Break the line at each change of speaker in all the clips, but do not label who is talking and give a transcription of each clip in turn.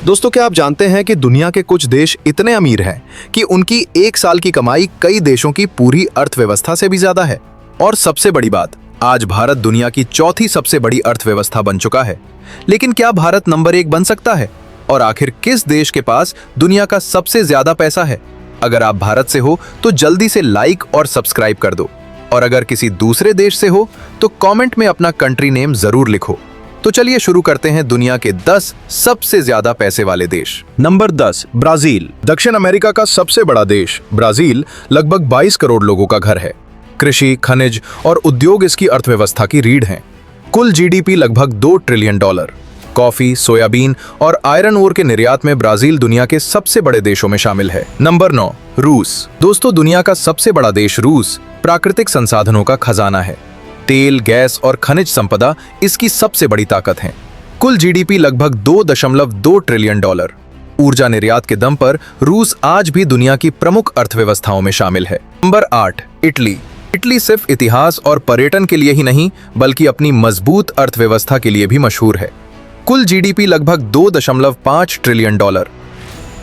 दोस्तों, क्या आप जानते हैं कि दुनिया के कुछ देश इतने अमीर हैं कि उनकी एक साल की कमाई कई देशों की पूरी अर्थव्यवस्था से भी ज्यादा है। और सबसे बड़ी बात, आज भारत दुनिया की चौथी सबसे बड़ी अर्थव्यवस्था बन चुका है। लेकिन क्या भारत नंबर 1 बन सकता है? और आखिर किस देश के पास दुनिया का सबसे ज्यादा पैसा है? अगर आप भारत से हो तो जल्दी से लाइक और सब्सक्राइब कर दो, और अगर किसी दूसरे देश से हो तो कमेंट में अपना कंट्री नेम जरूर लिखो। तो चलिए शुरू करते हैं दुनिया के 10 सबसे ज्यादा पैसे वाले देश।
Number 10, Brazil.
दक्षिण अमेरिका का सबसे बड़ा देश ब्राजील लगभग 22 करोड़ लोगों का घर है। कृषि, खनिज और उद्योग इसकी अर्थव्यवस्था की रीढ़ हैं। कुल जीडीपी लगभग $2 ट्रिलियन। कॉफी, सोयाबीन और आयरन ओर के निर्यात में ब्राजील दुनिया के सबसे बड़े देशों में शामिल है। नंबर 9, रूस। दोस्तों, दुनिया का सबसे बड़ा देश रूस प्राकृतिक संसाधनों का खजाना है। तेल, गैस और खनिज संपदा इसकी सबसे बड़ी ताकत है। कुल जीडीपी लगभग $2.2 ट्रिलियन। ऊर्जा निर्यात के दम पर रूस आज भी दुनिया की प्रमुख अर्थव्यवस्थाओं में शामिल है। Number 8, Italy. इटली सिर्फ इतिहास और पर्यटन के लिए ही नहीं बल्कि अपनी मजबूत अर्थव्यवस्था के लिए भी मशहूर है। कुल जीडीपी लगभग $2.5 ट्रिलियन।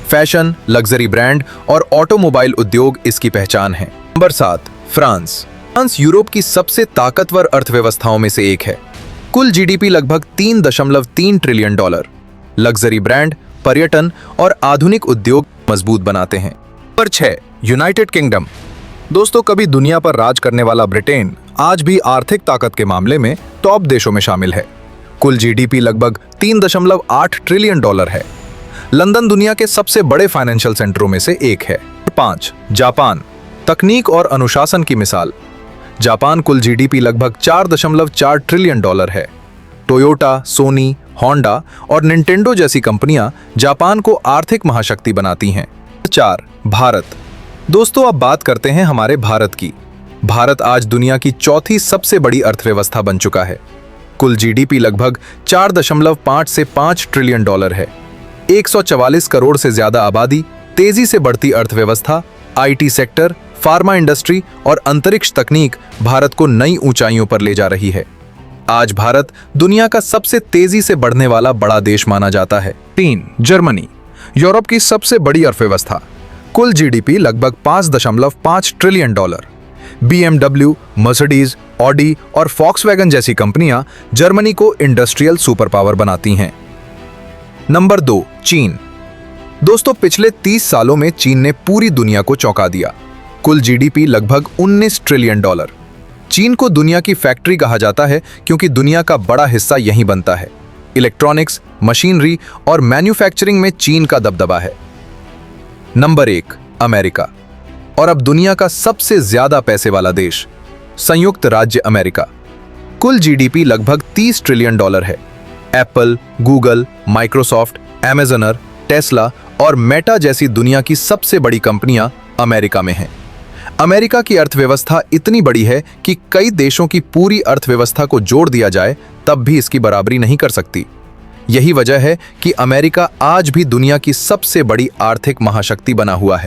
फैशन, लग्जरी ब्रांड और ऑटोमोबाइल उद्योग इसकी पहचान है। Number 7, France. फ्रांस यूरोप की सबसे ताकतवर अर्थव्यवस्थाओं में से एक है। कुल जीडीपी लगभग $3.3 ट्रिलियन। लग्जरी ब्रांड, पर्यटन और आधुनिक उद्योग मजबूत बनाते हैं। Number 6, United kingdom. दोस्तों, कभी दुनिया पर राज करने वाला ब्रिटेन आज भी आर्थिक ताकत के मामले में टॉप देशों में शामिल है। कुल जीडीपी लगभग $3.8 ट्रिलियन है। लंदन दुनिया के सबसे बड़े फाइनेंशियल सेंटरों में से एक है। 5, जापान। तकनीक और अनुशासन की मिसाल। जापान कुल जीडीपी लगभग $4.4 ट्रिलियन है। टोयोटा, सोनी, होंडा और निंटेंडो जैसी कंपनियां जापान को आर्थिक महाशक्ति बनाती हैं। 4, भारत। दोस्तों, अब बात करते हैं हमारे भारत की। भारत आज दुनिया की चौथी सबसे बड़ी अर्थव्यवस्था बन चुका है। कुल जीडीपी लगभग 4.5 से 5 ट्रिलियन है। 144 करोड़ से ज्यादा आबादी, तेजी से बढ़ती अर्थव्यवस्था, आईटी सेक्टर, फार्मा इंडस्ट्री और अंतरिक्ष तकनीक भारत को नई ऊंचाइयों पर ले जा रही है। आज भारत दुनिया का सबसे तेजी से बढ़ने वाला बड़ा देश माना जाता है। 3, जर्मनी। यूरोप की सबसे बड़ी अर्थव्यवस्था। कुल जीडीपी लगभग $5.5 ट्रिलियन। BMW, मर्सिडीज, ऑडी और फॉक्सवैगन जैसी कंपनियां जर्मनी को इंडस्ट्रियल सुपर पावर बनाती हैं। नंबर 2, चीन। दोस्तों, पिछले 30 सालों में चीन ने पूरी दुनिया को चौंका दिया। कुल जीडीपी लगभग $19 ट्रिलियन। चीन को दुनिया की फैक्ट्री कहा जाता है क्योंकि दुनिया का बड़ा हिस्सा यहीं बनता है। इलेक्ट्रॉनिक्स, मशीनरी और मैन्युफैक्चरिंग में चीन का दबदबा है। Number 1, America. और अब दुनिया का सबसे ज्यादा पैसे वाला देश, संयुक्त राज्य अमेरिका। कुल जीडीपी लगभग $30 ट्रिलियन है। Apple, Google, Microsoft, Amazon, Tesla और मेटा जैसी दुनिया की सबसे बड़ी कंपनियां अमेरिका में हैं। अमेरिका की अर्थव्यवस्था इतनी बड़ी है कि कई देशों की पूरी अर्थव्यवस्था को जोड़ दिया जाए तब भी इसकी बराबरी नहीं कर सकती। यही वजह है कि अमेरिका आज भी दुनिया की सबसे बड़ी आर्थिक महाशक्ति बना हुआ है।